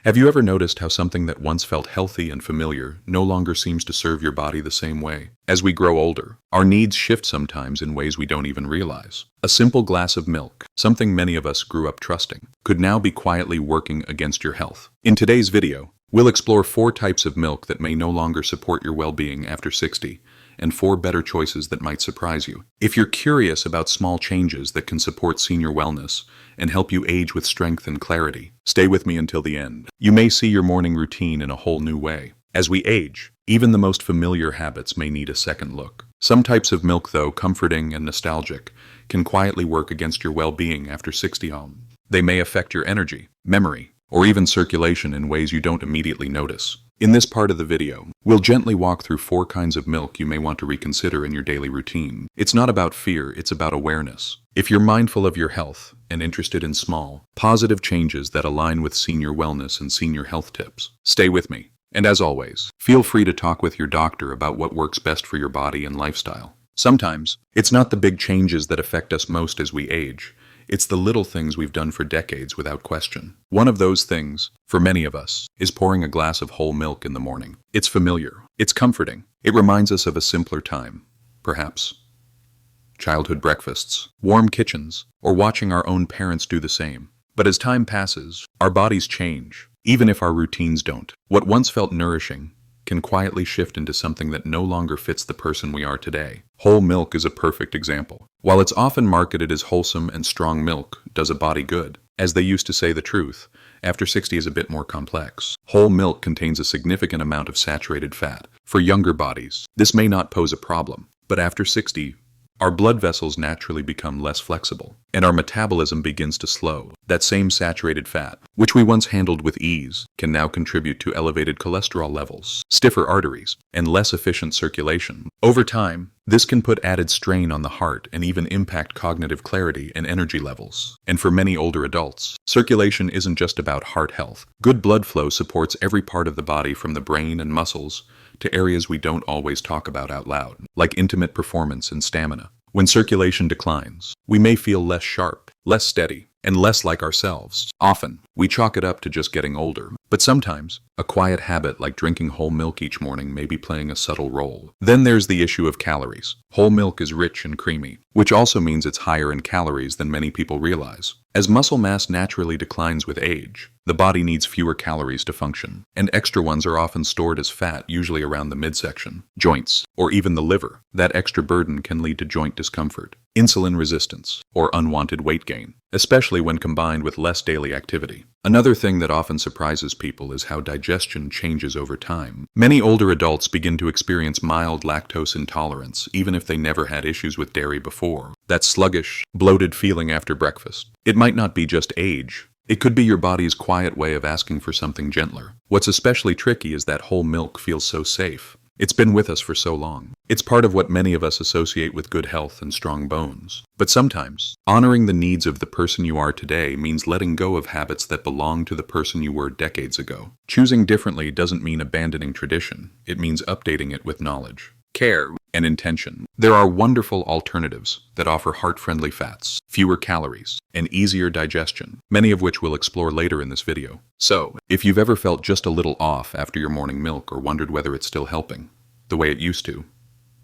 Have you ever noticed how something that once felt healthy and familiar no longer seems to serve your body the same way? As we grow older, our needs shift sometimes in ways we don't even realize. A simple glass of milk, something many of us grew up trusting, could now be quietly working against your health. In today's video, we'll explore 4 types of milk that may no longer support your well-being after 60, and 4 better choices that might surprise you. If you're curious about small changes that can support senior wellness and help you age with strength and clarity, stay with me until the end. You may see your morning routine in a whole new way. As we age, even the most familiar habits may need a second look. Some types of milk, though comforting and nostalgic, can quietly work against your well-being after 60. They may affect your energy, memory, or even circulation in ways you don't immediately notice. In this part of the video, we'll gently walk through 4 kinds of milk you may want to reconsider in your daily routine. It's not about fear, it's about awareness. If you're mindful of your health and interested in small, positive changes that align with senior wellness and senior health tips, stay with me. And as always, feel free to talk with your doctor about what works best for your body and lifestyle. Sometimes, it's not the big changes that affect us most as we age. It's the little things we've done for decades without question. One of those things, for many of us, is pouring a glass of whole milk in the morning. It's familiar. It's comforting. It reminds us of a simpler time. Perhaps childhood breakfasts, warm kitchens, or watching our own parents do the same. But as time passes, our bodies change, even if our routines don't. What once felt nourishing can quietly shift into something that no longer fits the person we are today. Whole milk is a perfect example. While it's often marketed as wholesome and strong milk does a body good, as they used to say, the truth, after 60 is a bit more complex. Whole milk contains a significant amount of saturated fat. For younger bodies, this may not pose a problem, but after 60, our blood vessels naturally become less flexible, and our metabolism begins to slow. That same saturated fat, which we once handled with ease, can now contribute to elevated cholesterol levels, stiffer arteries, and less efficient circulation. Over time, this can put added strain on the heart and even impact cognitive clarity and energy levels. And for many older adults, circulation isn't just about heart health. Good blood flow supports every part of the body, from the brain and muscles to areas we don't always talk about out loud, like intimate performance and stamina. When circulation declines, we may feel less sharp, less steady, and less like ourselves. Often, we chalk it up to just getting older, but sometimes, a quiet habit like drinking whole milk each morning may be playing a subtle role. Then there's the issue of calories. Whole milk is rich and creamy, which also means it's higher in calories than many people realize. As muscle mass naturally declines with age, the body needs fewer calories to function, and extra ones are often stored as fat, usually around the midsection, joints, or even the liver. That extra burden can lead to joint discomfort, insulin resistance, or unwanted weight gain, especially when combined with less daily activity. Another thing that often surprises people is how digestion changes over time. Many older adults begin to experience mild lactose intolerance, even if they never had issues with dairy before. That sluggish, bloated feeling after breakfast. It might not be just age. It could be your body's quiet way of asking for something gentler. What's especially tricky is that whole milk feels so safe. It's been with us for so long. It's part of what many of us associate with good health and strong bones. But sometimes, honoring the needs of the person you are today means letting go of habits that belong to the person you were decades ago. Choosing differently doesn't mean abandoning tradition. It means updating it with knowledge, care, and intention. There are wonderful alternatives that offer heart-friendly fats, fewer calories, and easier digestion, many of which we'll explore later in this video. So, if you've ever felt just a little off after your morning milk or wondered whether it's still helping the way it used to,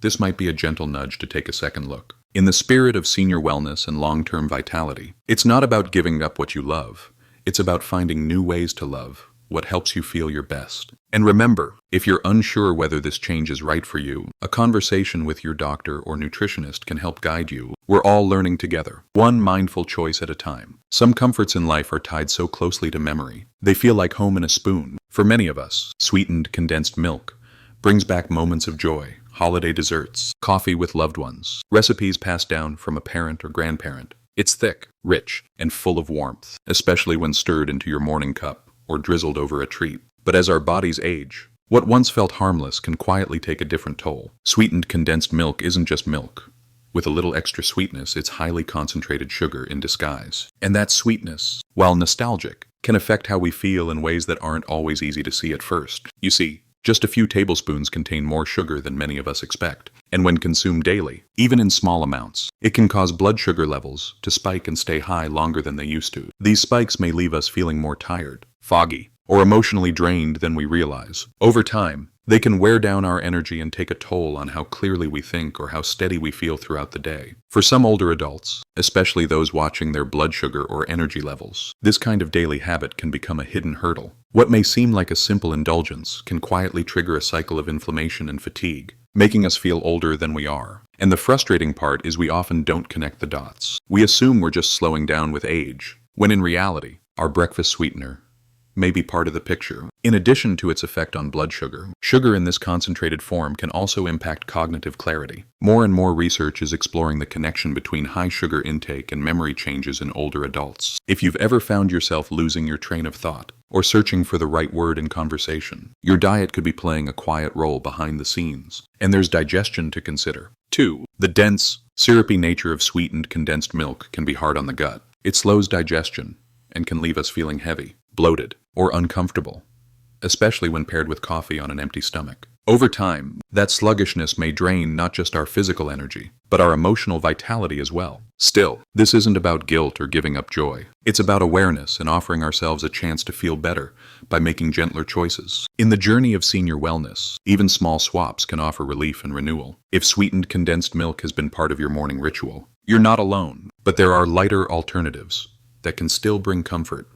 this might be a gentle nudge to take a second look. In the spirit of senior wellness and long-term vitality, it's not about giving up what you love. It's about finding new ways to love what helps you feel your best. And remember, if you're unsure whether this change is right for you, a conversation with your doctor or nutritionist can help guide you. We're all learning together, one mindful choice at a time. Some comforts in life are tied so closely to memory. They feel like home in a spoon. For many of us, sweetened condensed milk brings back moments of joy, holiday desserts, coffee with loved ones, recipes passed down from a parent or grandparent. It's thick, rich, and full of warmth, especially when stirred into your morning cup or drizzled over a treat. But as our bodies age, what once felt harmless can quietly take a different toll. Sweetened condensed milk isn't just milk. With a little extra sweetness, it's highly concentrated sugar in disguise. And that sweetness, while nostalgic, can affect how we feel in ways that aren't always easy to see at first. You see, just a few tablespoons contain more sugar than many of us expect. And when consumed daily, even in small amounts, it can cause blood sugar levels to spike and stay high longer than they used to. These spikes may leave us feeling more tired, foggy, or emotionally drained than we realize. Over time, they can wear down our energy and take a toll on how clearly we think or how steady we feel throughout the day. For some older adults, especially those watching their blood sugar or energy levels, this kind of daily habit can become a hidden hurdle. What may seem like a simple indulgence can quietly trigger a cycle of inflammation and fatigue, making us feel older than we are. And the frustrating part is we often don't connect the dots. We assume we're just slowing down with age, when in reality, our breakfast sweetener may be part of the picture. In addition to its effect on blood sugar, sugar in this concentrated form can also impact cognitive clarity. More and more research is exploring the connection between high sugar intake and memory changes in older adults. If you've ever found yourself losing your train of thought, or searching for the right word in conversation, your diet could be playing a quiet role behind the scenes. And there's digestion to consider. 2. The dense, syrupy nature of sweetened condensed milk can be hard on the gut. It slows digestion and can leave us feeling heavy, bloated, or uncomfortable, especially when paired with coffee on an empty stomach. Over time, that sluggishness may drain not just our physical energy, but our emotional vitality as well. Still, this isn't about guilt or giving up joy. It's about awareness and offering ourselves a chance to feel better by making gentler choices. In the journey of senior wellness, even small swaps can offer relief and renewal. If sweetened condensed milk has been part of your morning ritual, you're not alone, but there are lighter alternatives that can still bring comfort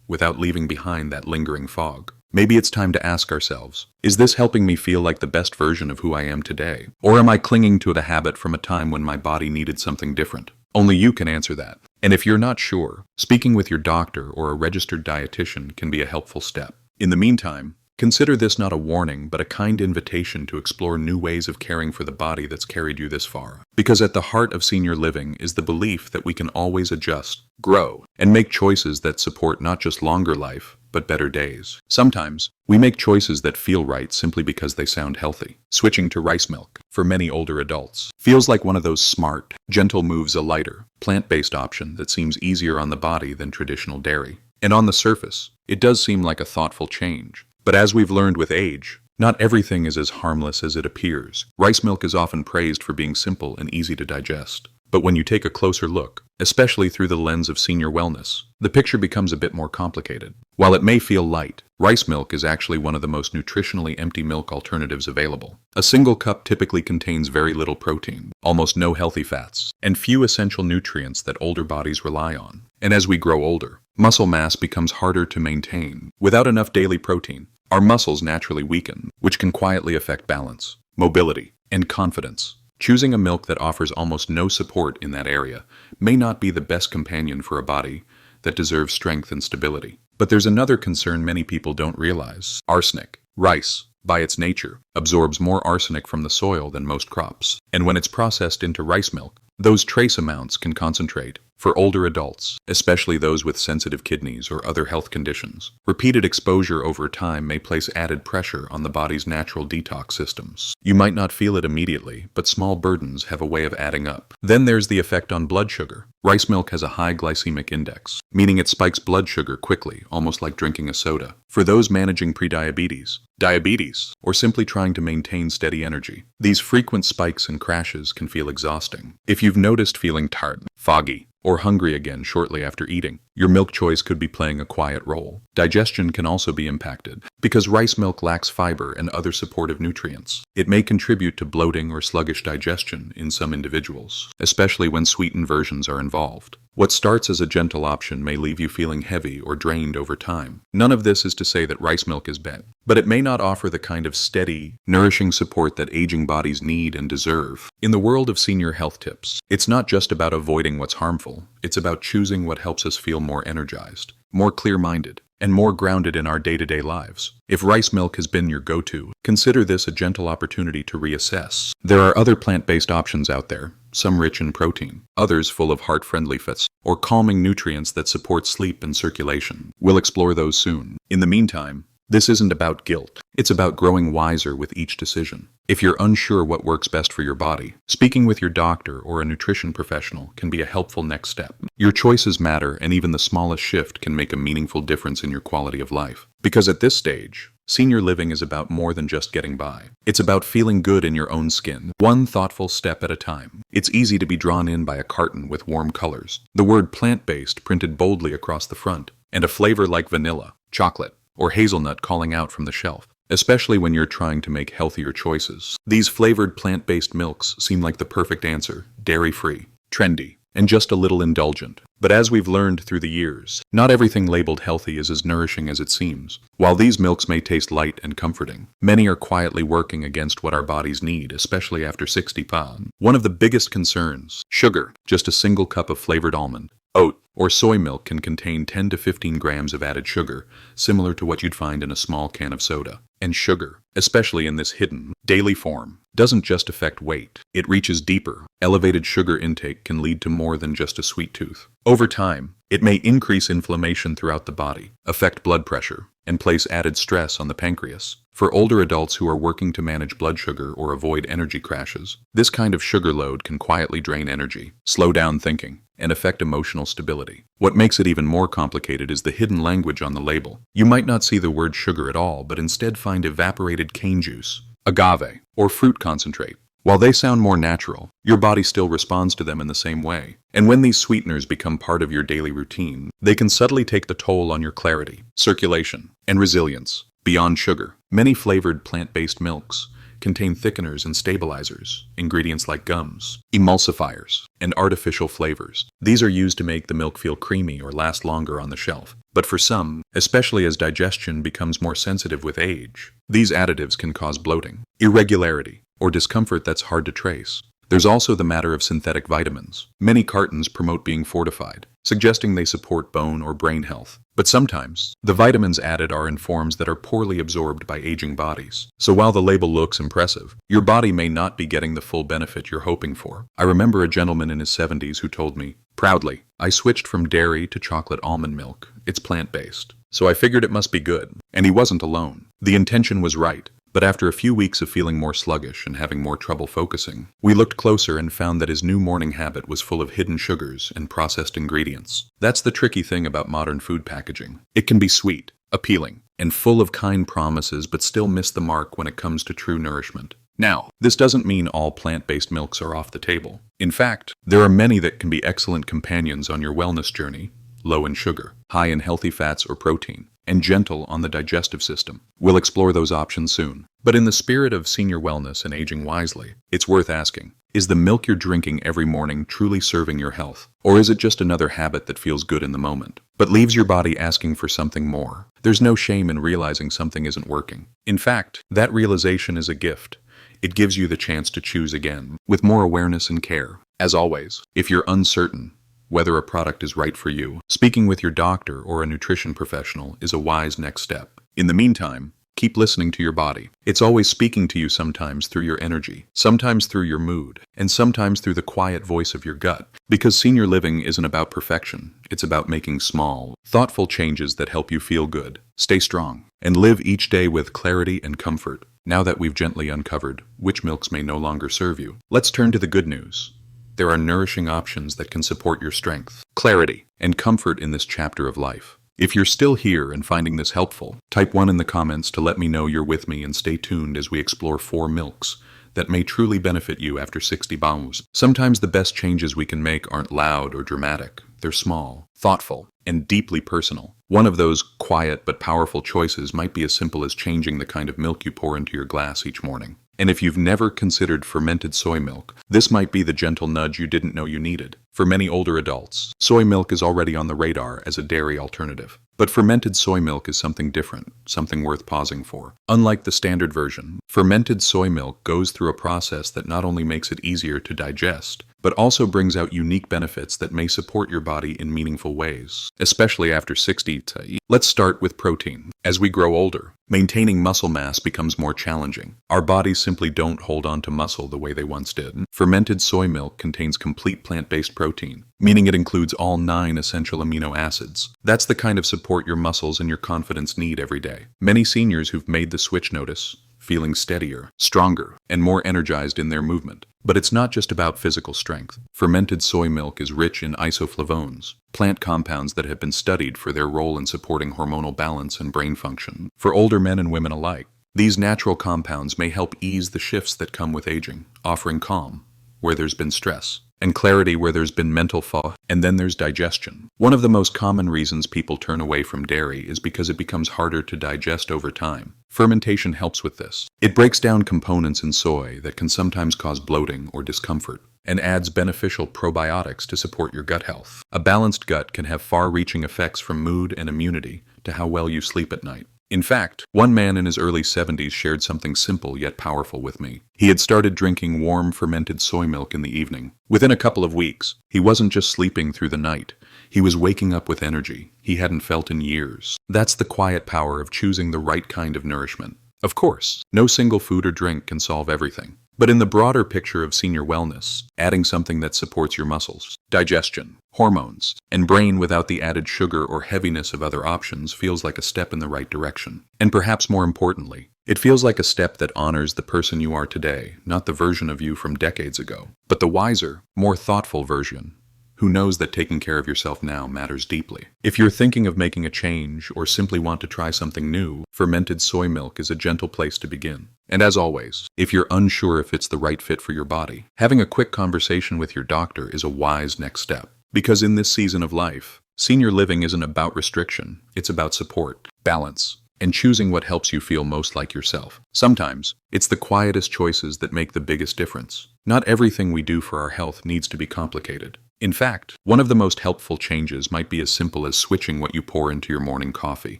without leaving behind that lingering fog. Maybe it's time to ask ourselves, is this helping me feel like the best version of who I am today? Or am I clinging to the habit from a time when my body needed something different? Only you can answer that. And if you're not sure, speaking with your doctor or a registered dietitian can be a helpful step. In the meantime, consider this not a warning, but a kind invitation to explore new ways of caring for the body that's carried you this far. Because at the heart of senior living is the belief that we can always adjust, grow, and make choices that support not just longer life, but better days. Sometimes, we make choices that feel right simply because they sound healthy. Switching to rice milk, for many older adults, feels like one of those smart, gentle moves, a lighter, plant-based option that seems easier on the body than traditional dairy. And on the surface, it does seem like a thoughtful change. But as we've learned with age, not everything is as harmless as it appears. Rice milk is often praised for being simple and easy to digest. But when you take a closer look, especially through the lens of senior wellness, the picture becomes a bit more complicated. While it may feel light, rice milk is actually one of the most nutritionally empty milk alternatives available. A single cup typically contains very little protein, almost no healthy fats, and few essential nutrients that older bodies rely on. And as we grow older, muscle mass becomes harder to maintain. Without enough daily protein, our muscles naturally weaken, which can quietly affect balance, mobility, and confidence. Choosing a milk that offers almost no support in that area may not be the best companion for a body that deserves strength and stability. But there's another concern many people don't realize: arsenic. Rice, by its nature, absorbs more arsenic from the soil than most crops. And when it's processed into rice milk, those trace amounts can concentrate. For older adults, especially those with sensitive kidneys or other health conditions, repeated exposure over time may place added pressure on the body's natural detox systems. You might not feel it immediately, but small burdens have a way of adding up. Then there's the effect on blood sugar. Rice milk has a high glycemic index, meaning it spikes blood sugar quickly, almost like drinking a soda. For those managing prediabetes, diabetes, or simply trying to maintain steady energy, these frequent spikes and crashes can feel exhausting. If you've noticed feeling tired, foggy, or hungry again shortly after eating, your milk choice could be playing a quiet role. Digestion can also be impacted. Because rice milk lacks fiber and other supportive nutrients, it may contribute to bloating or sluggish digestion in some individuals, especially when sweetened versions are involved. What starts as a gentle option may leave you feeling heavy or drained over time. None of this is to say that rice milk is bad, but it may not offer the kind of steady, nourishing support that aging bodies need and deserve. In the world of senior health tips, it's not just about avoiding what's harmful, it's about choosing what helps us feel more energized, more clear-minded, and more grounded in our day-to-day lives. If rice milk has been your go-to, consider this a gentle opportunity to reassess. There are other plant-based options out there, some rich in protein, others full of heart-friendly fats, or calming nutrients that support sleep and circulation. We'll explore those soon. In the meantime, this isn't about guilt. It's about growing wiser with each decision. If you're unsure what works best for your body, speaking with your doctor or a nutrition professional can be a helpful next step. Your choices matter, and even the smallest shift can make a meaningful difference in your quality of life. Because at this stage, senior living is about more than just getting by. It's about feeling good in your own skin, one thoughtful step at a time. It's easy to be drawn in by a carton with warm colors, the word plant-based printed boldly across the front, and a flavor like vanilla, chocolate, or hazelnut calling out from the shelf. Especially when you're trying to make healthier choices. These flavored plant-based milks seem like the perfect answer, dairy-free, trendy, and just a little indulgent. But as we've learned through the years, not everything labeled healthy is as nourishing as it seems. While these milks may taste light and comforting, many are quietly working against what our bodies need, especially after 60 pounds. One of the biggest concerns, sugar. Just a single cup of flavored almond, oat, or soy milk can contain 10 to 15 grams of added sugar, similar to what you'd find in a small can of soda. And sugar, especially in this hidden, daily form, doesn't just affect weight. It reaches deeper. Elevated sugar intake can lead to more than just a sweet tooth. Over time, it may increase inflammation throughout the body, affect blood pressure, and place added stress on the pancreas. For older adults who are working to manage blood sugar or avoid energy crashes, this kind of sugar load can quietly drain energy, slow down thinking, and affect emotional stability. What makes it even more complicated is the hidden language on the label. You might not see the word sugar at all, but instead find evaporated cane juice, agave, or fruit concentrate. While they sound more natural, your body still responds to them in the same way. And when these sweeteners become part of your daily routine, they can subtly take the toll on your clarity, circulation, and resilience. Beyond sugar, many flavored plant-based milks contain thickeners and stabilizers, ingredients like gums, emulsifiers, and artificial flavors. These are used to make the milk feel creamy or last longer on the shelf. But for some, especially as digestion becomes more sensitive with age, these additives can cause bloating, irregularity, or discomfort that's hard to trace. There's also the matter of synthetic vitamins. Many cartons promote being fortified, suggesting they support bone or brain health. But sometimes, the vitamins added are in forms that are poorly absorbed by aging bodies. So while the label looks impressive, your body may not be getting the full benefit you're hoping for. I remember a gentleman in his 70s who told me, proudly, "I switched from dairy to chocolate almond milk. It's plant-based. So I figured it must be good." And he wasn't alone. The intention was right. But after a few weeks of feeling more sluggish and having more trouble focusing, we looked closer and found that his new morning habit was full of hidden sugars and processed ingredients. That's the tricky thing about modern food packaging. It can be sweet, appealing, and full of kind promises, but still miss the mark when it comes to true nourishment. Now, this doesn't mean all plant-based milks are off the table. In fact, there are many that can be excellent companions on your wellness journey, low in sugar, high in healthy fats or protein, and gentle on the digestive system. We'll explore those options soon. But in the spirit of senior wellness and aging wisely, it's worth asking, is the milk you're drinking every morning truly serving your health? Or is it just another habit that feels good in the moment, but leaves your body asking for something more? There's no shame in realizing something isn't working. In fact, that realization is a gift. It gives you the chance to choose again, with more awareness and care. As always, if you're uncertain whether a product is right for you, speaking with your doctor or a nutrition professional is a wise next step. In the meantime, keep listening to your body. It's always speaking to you, sometimes through your energy, sometimes through your mood, and sometimes through the quiet voice of your gut. Because senior living isn't about perfection. It's about making small, thoughtful changes that help you feel good, stay strong, and live each day with clarity and comfort. Now that we've gently uncovered which milks may no longer serve you, let's turn to the good news. There are nourishing options that can support your strength, clarity, and comfort in this chapter of life. If you're still here and finding this helpful, type 1 in the comments to let me know you're with me, and stay tuned as we explore 4 milks that may truly benefit you after 60 bombs. Sometimes the best changes we can make aren't loud or dramatic. They're small, thoughtful, and deeply personal. One of those quiet but powerful choices might be as simple as changing the kind of milk you pour into your glass each morning. And if you've never considered fermented soy milk, this might be the gentle nudge you didn't know you needed. For many older adults, soy milk is already on the radar as a dairy alternative. But fermented soy milk is something different, something worth pausing for. Unlike the standard version, fermented soy milk goes through a process that not only makes it easier to digest, but also brings out unique benefits that may support your body in meaningful ways, especially after 60. Let's start with protein. As we grow older, maintaining muscle mass becomes more challenging. Our bodies simply don't hold on to muscle the way they once did. Fermented soy milk contains complete plant-based protein, meaning it includes all 9 essential amino acids. That's the kind of support your muscles and your confidence need every day. Many seniors who've made the switch notice feeling steadier, stronger, and more energized in their movement. But it's not just about physical strength. Fermented soy milk is rich in isoflavones, plant compounds that have been studied for their role in supporting hormonal balance and brain function. For older men and women alike, these natural compounds may help ease the shifts that come with aging, offering calm where there's been stress, and clarity where there's been mental fog, and then there's digestion. One of the most common reasons people turn away from dairy is because it becomes harder to digest over time. Fermentation helps with this. It breaks down components in soy that can sometimes cause bloating or discomfort, and adds beneficial probiotics to support your gut health. A balanced gut can have far-reaching effects from mood and immunity to how well you sleep at night. In fact, one man in his early 70s shared something simple yet powerful with me. He had started drinking warm fermented soy milk in the evening. Within a couple of weeks, he wasn't just sleeping through the night. He was waking up with energy he hadn't felt in years. That's the quiet power of choosing the right kind of nourishment. Of course, no single food or drink can solve everything. But in the broader picture of senior wellness, adding something that supports your muscles, digestion, hormones, and brain without the added sugar or heaviness of other options feels like a step in the right direction. And perhaps more importantly, it feels like a step that honors the person you are today, not the version of you from decades ago, but the wiser, more thoughtful version who knows that taking care of yourself now matters deeply. If you're thinking of making a change or simply want to try something new, fermented soy milk is a gentle place to begin. And as always, if you're unsure if it's the right fit for your body, having a quick conversation with your doctor is a wise next step. Because in this season of life, senior living isn't about restriction, it's about support, balance, and choosing what helps you feel most like yourself. Sometimes, it's the quietest choices that make the biggest difference. Not everything we do for our health needs to be complicated. In fact, one of the most helpful changes might be as simple as switching what you pour into your morning coffee,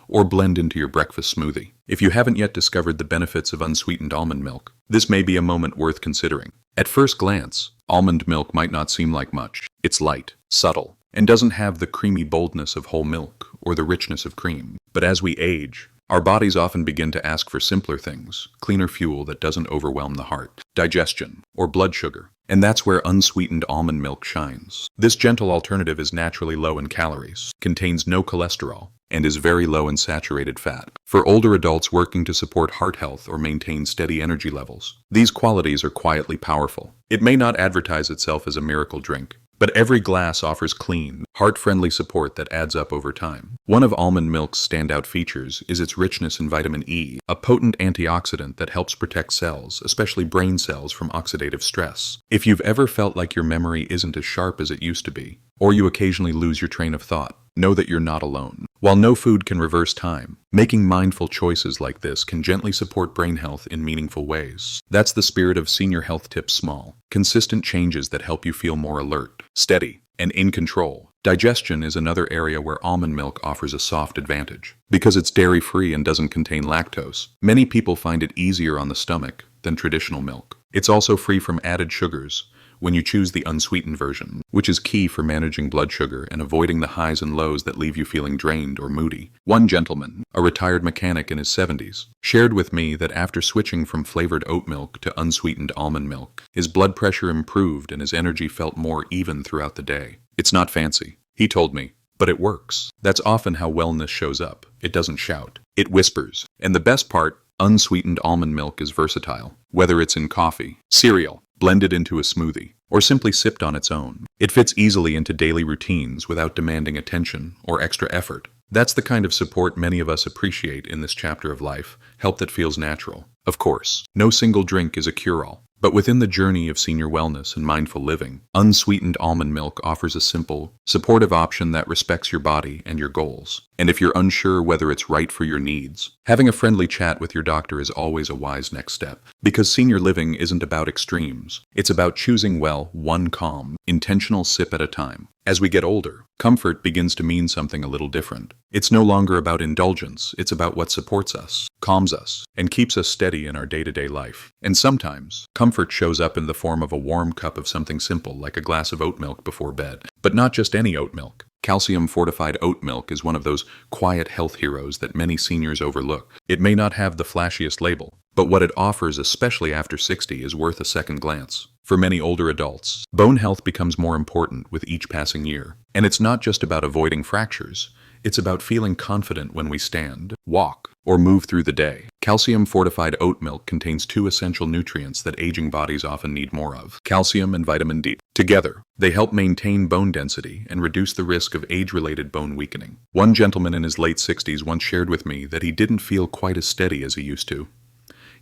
or blend into your breakfast smoothie. If you haven't yet discovered the benefits of unsweetened almond milk, this may be a moment worth considering. At first glance, almond milk might not seem like much. It's light, subtle, and doesn't have the creamy boldness of whole milk or the richness of cream. But as we age, our bodies often begin to ask for simpler things, cleaner fuel that doesn't overwhelm the heart, digestion, or blood sugar. And that's where unsweetened almond milk shines. This gentle alternative is naturally low in calories, contains no cholesterol, and is very low in saturated fat. For older adults working to support heart health or maintain steady energy levels, these qualities are quietly powerful. It may not advertise itself as a miracle drink, but every glass offers clean, heart-friendly support that adds up over time. One of almond milk's standout features is its richness in vitamin E, a potent antioxidant that helps protect cells, especially brain cells, from oxidative stress. If you've ever felt like your memory isn't as sharp as it used to be, or you occasionally lose your train of thought, know that you're not alone. While no food can reverse time, making mindful choices like this can gently support brain health in meaningful ways. That's the spirit of Senior Health Tips Small. Consistent changes that help you feel more alert, steady, and in control. Digestion is another area where almond milk offers a soft advantage. Because it's dairy-free and doesn't contain lactose, many people find it easier on the stomach than traditional milk. It's also free from added sugars when you choose the unsweetened version, which is key for managing blood sugar and avoiding the highs and lows that leave you feeling drained or moody. One gentleman, a retired mechanic in his 70s, shared with me that after switching from flavored oat milk to unsweetened almond milk, his blood pressure improved and his energy felt more even throughout the day. It's not fancy, he told me, but it works. That's often how wellness shows up. It doesn't shout, it whispers. And the best part, unsweetened almond milk is versatile. Whether it's in coffee, cereal, blended into a smoothie, or simply sipped on its own, it fits easily into daily routines without demanding attention or extra effort. That's the kind of support many of us appreciate in this chapter of life, help that feels natural. Of course, no single drink is a cure-all. But within the journey of senior wellness and mindful living, unsweetened almond milk offers a simple, supportive option that respects your body and your goals. And if you're unsure whether it's right for your needs, having a friendly chat with your doctor is always a wise next step. Because senior living isn't about extremes. It's about choosing well, one calm, intentional sip at a time. As we get older, comfort begins to mean something a little different. It's no longer about indulgence, it's about what supports us, calms us, and keeps us steady in our day-to-day life. And sometimes, comfort shows up in the form of a warm cup of something simple like a glass of oat milk before bed. But not just any oat milk. Calcium-fortified oat milk is one of those quiet health heroes that many seniors overlook. It may not have the flashiest label, but what it offers, especially after 60, is worth a second glance. For many older adults, bone health becomes more important with each passing year. And it's not just about avoiding fractures. It's about feeling confident when we stand, walk, or move through the day. Calcium-fortified oat milk contains two essential nutrients that aging bodies often need more of: calcium and vitamin D. Together, they help maintain bone density and reduce the risk of age-related bone weakening. One gentleman in his late 60s once shared with me that he didn't feel quite as steady as he used to.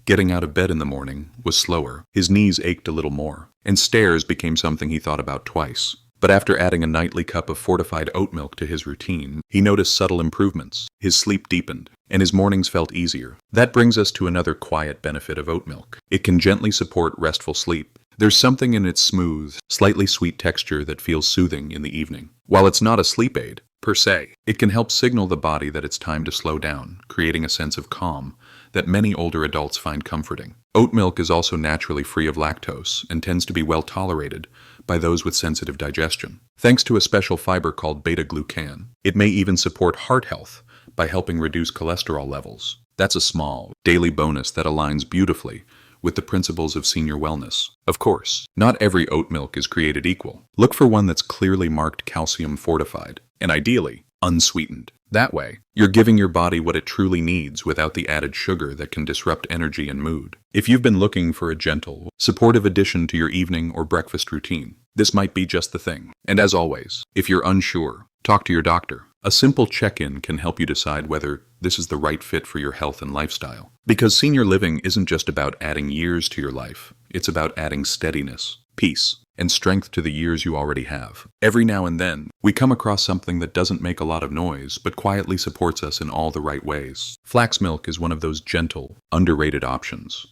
Getting out of bed in the morning was slower, his knees ached a little more, and stairs became something he thought about twice. But after adding a nightly cup of fortified oat milk to his routine, he noticed subtle improvements. His sleep deepened, and his mornings felt easier. That brings us to another quiet benefit of oat milk. It can gently support restful sleep. There's something in its smooth, slightly sweet texture that feels soothing in the evening. While it's not a sleep aid, per se, it can help signal the body that it's time to slow down, creating a sense of calm that many older adults find comforting. Oat milk is also naturally free of lactose and tends to be well tolerated by those with sensitive digestion. Thanks to a special fiber called beta-glucan, it may even support heart health by helping reduce cholesterol levels. That's a small, daily bonus that aligns beautifully with the principles of senior wellness. Of course, not every oat milk is created equal. Look for one that's clearly marked calcium fortified, and ideally, unsweetened. That way, you're giving your body what it truly needs without the added sugar that can disrupt energy and mood. If you've been looking for a gentle, supportive addition to your evening or breakfast routine, this might be just the thing. And as always, if you're unsure, talk to your doctor. A simple check-in can help you decide whether this is the right fit for your health and lifestyle. Because senior living isn't just about adding years to your life, it's about adding steadiness, peace, and strength to the years you already have. Every now and then, we come across something that doesn't make a lot of noise, but quietly supports us in all the right ways. Flax milk is one of those gentle, underrated options,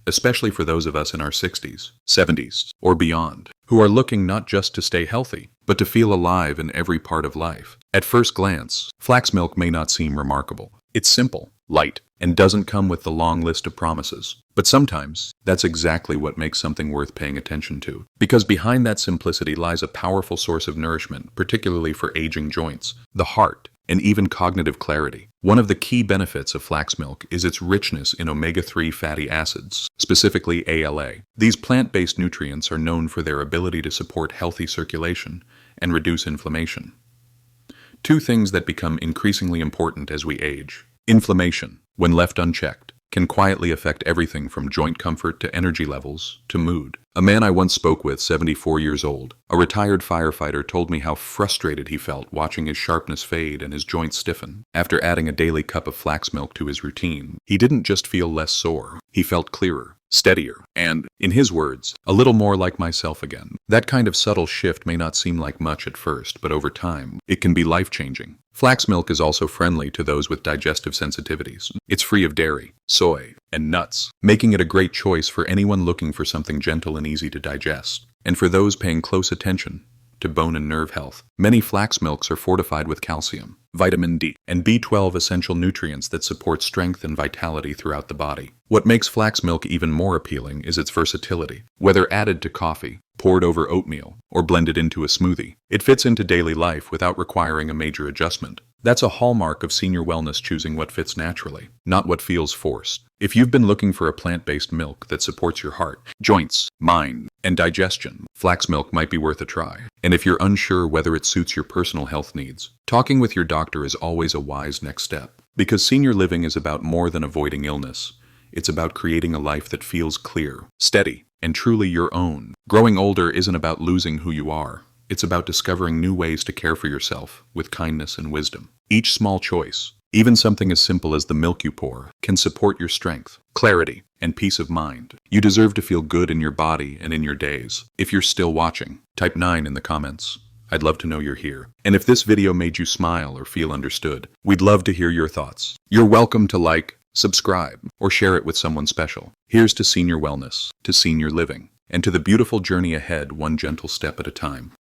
especially for those of us in our 60s, 70s, or beyond, who are looking not just to stay healthy, but to feel alive in every part of life. At first glance, flax milk may not seem remarkable. It's simple, light, and doesn't come with the long list of promises. But sometimes, that's exactly what makes something worth paying attention to. Because behind that simplicity lies a powerful source of nourishment, particularly for aging joints, the heart, and even cognitive clarity. One of the key benefits of flax milk is its richness in omega-3 fatty acids, specifically ALA. These plant-based nutrients are known for their ability to support healthy circulation and reduce inflammation. Two things that become increasingly important as we age. Inflammation, when left unchecked, can quietly affect everything from joint comfort to energy levels to mood. A man I once spoke with, 74 years old, a retired firefighter, told me how frustrated he felt watching his sharpness fade and his joints stiffen. After adding a daily cup of flax milk to his routine, he didn't just feel less sore, he felt clearer, steadier, and, in his words, a little more like myself again. That kind of subtle shift may not seem like much at first, but over time, it can be life-changing. Flax milk is also friendly to those with digestive sensitivities. It's free of dairy, soy, and nuts, making it a great choice for anyone looking for something gentle and easy to digest. And for those paying close attention to bone and nerve health, many flax milks are fortified with calcium, vitamin D, and B12 essential nutrients that support strength and vitality throughout the body. What makes flax milk even more appealing is its versatility. Whether added to coffee, poured over oatmeal, or blended into a smoothie, it fits into daily life without requiring a major adjustment. That's a hallmark of senior wellness, choosing what fits naturally, not what feels forced. If you've been looking for a plant-based milk that supports your heart, joints, mind, and digestion, flax milk might be worth a try. And if you're unsure whether it suits your personal health needs, talking with your doctor is always a wise next step. Because senior living is about more than avoiding illness. It's about creating a life that feels clear, steady, and truly your own. Growing older isn't about losing who you are. It's about discovering new ways to care for yourself with kindness and wisdom. Each small choice, even something as simple as the milk you pour, can support your strength, clarity, and peace of mind. You deserve to feel good in your body and in your days. If you're still watching, type 9 in the comments. I'd love to know you're here. And if this video made you smile or feel understood, we'd love to hear your thoughts. You're welcome to like, subscribe, or share it with someone special. Here's to senior wellness, to senior living, and to the beautiful journey ahead, one gentle step at a time.